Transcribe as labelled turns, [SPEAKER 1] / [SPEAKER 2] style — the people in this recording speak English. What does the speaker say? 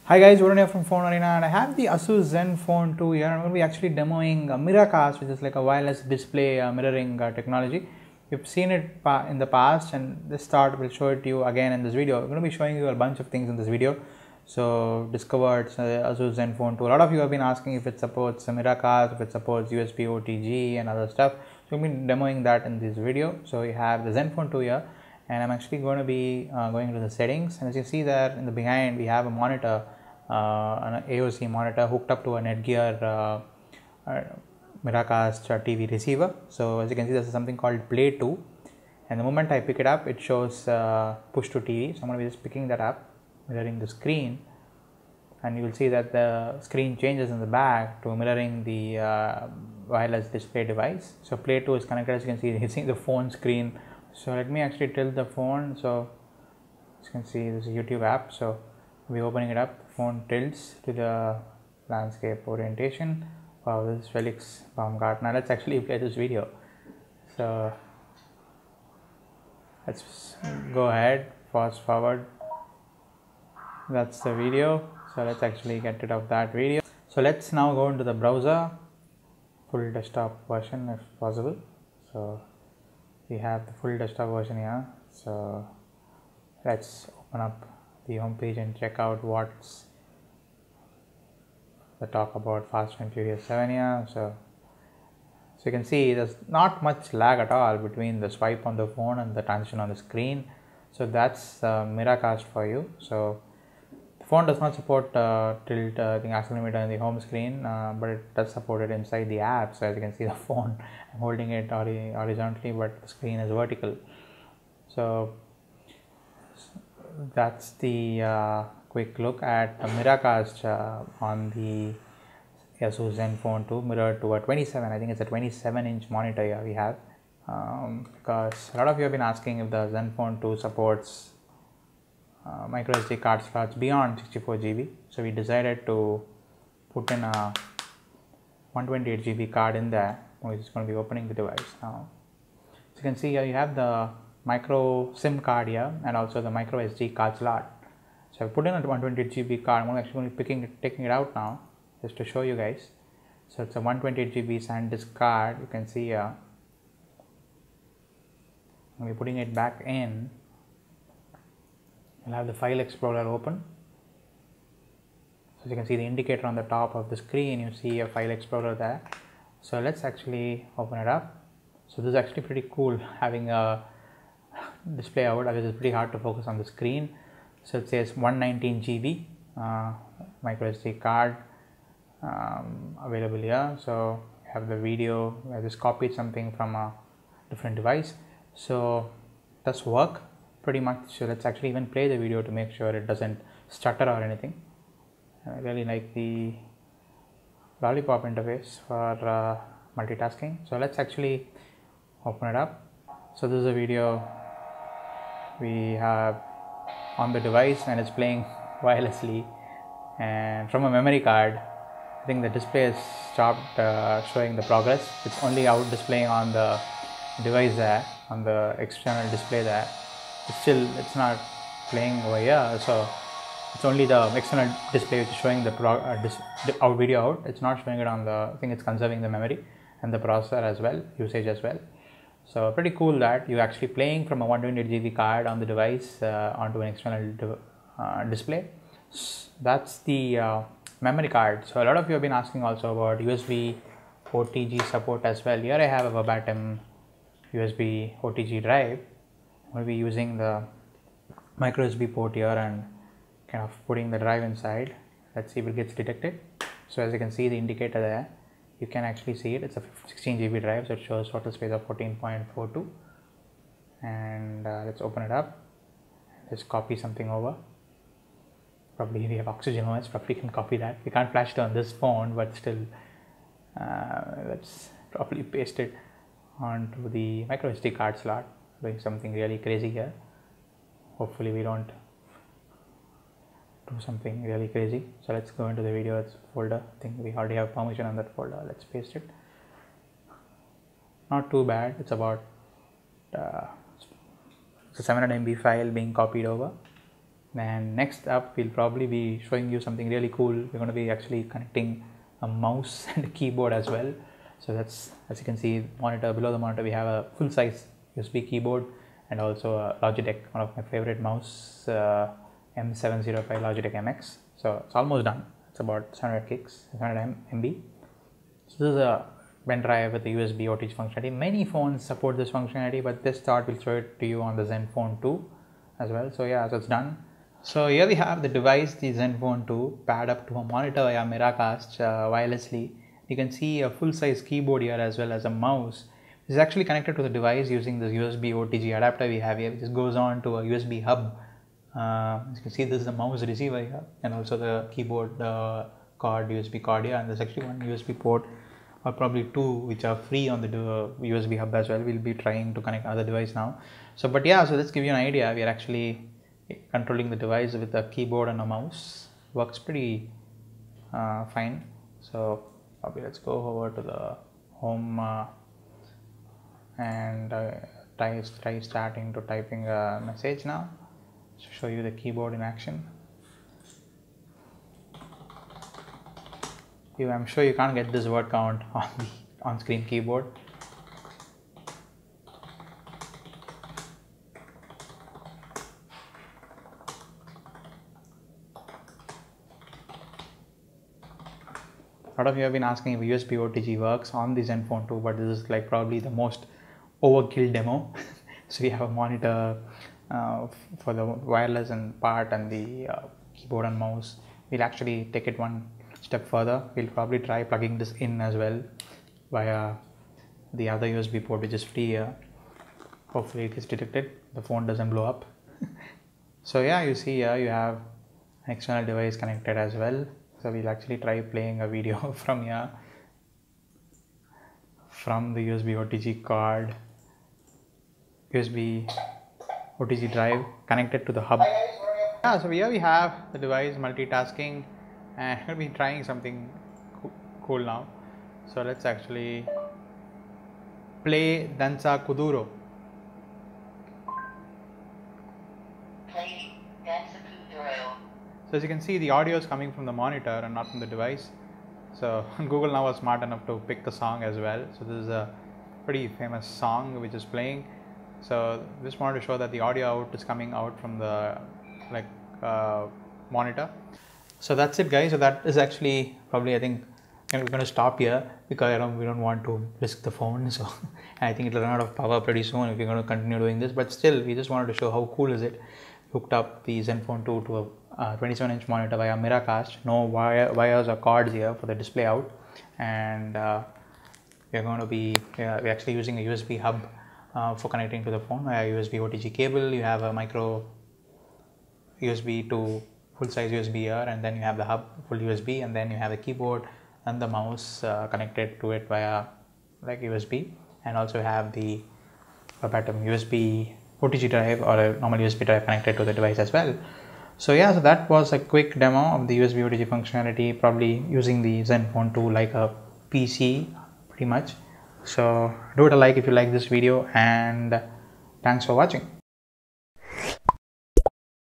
[SPEAKER 1] Hi guys, Varun here from Phone Arena, and I have the Asus Zenfone 2 here. I'm going to be actually demoing Miracast, which is like a wireless display mirroring technology. You've seen it in the past, and this start will show it to you again in this video. I'm going to be showing you a bunch of things in this video. So discovered Asus Zenfone 2. A lot of you have been asking if it supports Miracast, if it supports USB OTG and other stuff. So we've been demoing that in this video. So you have the Zenfone 2 here, and I'm actually going to be going into the settings, and as you see there in the behind we have a monitor, an AOC monitor hooked up to a Netgear Miracast TV receiver. So as you can see, this is something called Play 2, and the moment I pick it up it shows push to TV. So I'm going to be just picking that up, mirroring the screen, and you will see that the screen changes in the back to mirroring the wireless display device. So Play 2 is connected, as you can see, it's the phone screen. So let me actually tilt the phone. So as you can see, this is a YouTube app. So we'll be opening it up. The phone tilts to the landscape orientation. Wow, this is Felix Baumgartner. Let's actually play this video. So let's go ahead, fast forward. That's the video. So let's actually get rid of that video. So let's now go into the browser, full desktop version if possible. So we have the full desktop version here. So let's open up the home page and check out what's the talk about Fast and Furious 7 here. So you can see there's not much lag at all between the swipe on the phone and the transition on the screen. So that's Miracast for you. So the phone does not support tilt the accelerometer in the home screen, but it does support it inside the app. So as you can see, the phone, I'm holding it horizontally, but the screen is vertical. So that's the quick look at the Miracast on the Asus Zenfone 2, mirrored to a 27. I think it's a 27-inch monitor here we have, because a lot of you have been asking if the Zenfone 2 supports micro SD card slots beyond 64 GB. So we decided to put in a 128 GB card in there. We're just going to be opening the device now. So you can see here you have the micro SIM card here and also the micro SD card slot. So I've put in a 128 GB card. I'm actually going to be taking it out now just to show you guys. So it's a 128 GB SanDisk card. You can see here. I'll be putting it back in. I'll have the file explorer open. So as you can see the indicator on the top of the screen, you see a file explorer there. So let's actually open it up. So this is actually pretty cool having a display out, because it's pretty hard to focus on the screen. So it says 119 GB micro SD card available here. So you have the video. I just copied something from a different device. So it does work pretty much. So let's actually even play the video to make sure it doesn't stutter or anything. I really like the lollipop interface for multitasking. So let's actually open it up. So this is a video we have on the device, and it's playing wirelessly and from a memory card. I think the display has stopped showing the progress. It's only out displaying on the device there, on the external display there. It's not playing over here. So it's only the external display which is showing the video out. It's not showing it on the, I think it's conserving the memory and the processor as well, usage as well. So pretty cool that you're actually playing from a 128 GB card on the device onto an external display. That's the memory card. So a lot of you have been asking also about USB OTG support as well. Here I have a verbatim USB OTG drive. I'm going to be using the micro USB port here and kind of putting the drive inside. Let's see if it gets detected. So as you can see the indicator there, you can actually see it. It's a 16 GB drive, so it shows total space of 14.42. And let's open it up. Just copy something over. Probably we have Oxygen OS, probably can copy that. We can't flash it on this phone, but still let's probably paste it onto the micro SD card slot. Doing something really crazy here. Hopefully we don't do something really crazy. So let's go into the video folder. I think we already have permission on that folder. Let's paste it. Not too bad. It's about it's a 700 MB file being copied over. And next up, we'll probably be showing you something really cool. We're going to be actually connecting a mouse and a keyboard as well. So that's, as you can see, monitor, below the monitor we have a full size USB keyboard and also a Logitech, one of my favorite mouse, M705 Logitech MX. So it's almost done. It's about 700 gigs, 700 MB. So this is a pen drive with the USB OTG functionality. Many phones support this functionality, but this thought will show it to you on the Zenfone 2 as well. So yeah, so it's done. So here we have the device, the Zenfone 2, paired up to a monitor via Miracast wirelessly. You can see a full-size keyboard here as well as a mouse. This is actually connected to the device using this USB OTG adapter we have here, which goes on to a USB hub. As you can see, this is the mouse receiver here, and also the keyboard card, USB card here, and there's actually one USB port, or probably two, which are free on the USB hub as well. We'll be trying to connect other device now. So, but yeah, so let's give you an idea. We are actually controlling the device with a keyboard and a mouse. Works pretty fine. So probably let's go over to the home and try starting to typing a message now to show you the keyboard in action. I'm sure you can't get this word count on the on-screen keyboard. A lot of you have been asking if USB OTG works on the Zenfone 2, but this is like probably the most overkill demo. So we have a monitor for the wireless and part and the keyboard and mouse. We'll actually take it one step further. We'll probably try plugging this in as well via the other USB port, which is free here. Hopefully it is detected, the phone doesn't blow up. So yeah, you see here you have an external device connected as well. So we'll actually try playing a video from here, from the USB OTG card, USB OTG drive connected to the hub. Yeah, so here we have the device multitasking, and we'll be trying something cool now. So let's actually play Dansa Kuduro. So as you can see, the audio is coming from the monitor and not from the device. So Google now was smart enough to pick the song as well. So this is a pretty famous song which is playing. So just wanted to show that the audio out is coming out from the monitor. So that's it, guys. So that is actually probably, I think we're going to stop here because we don't want to risk the phone. So I think it'll run out of power pretty soon if we're going to continue doing this. But still, we just wanted to show how cool is it. Hooked up the Zenfone 2 to a 27-inch monitor via Miracast. No wires or cords here for the display out, and we're actually using a USB hub for connecting to the phone via USB OTG cable. You have a micro USB to full-size USB here, and then you have the hub full USB, and then you have the keyboard and the mouse connected to it via USB, and also have the verbatim USB OTG drive or a normal USB drive connected to the device as well. So yeah, so that was a quick demo of the USB OTG functionality, probably using the Zenfone 2 like a PC pretty much. So do it a like if you like this video, and thanks for watching.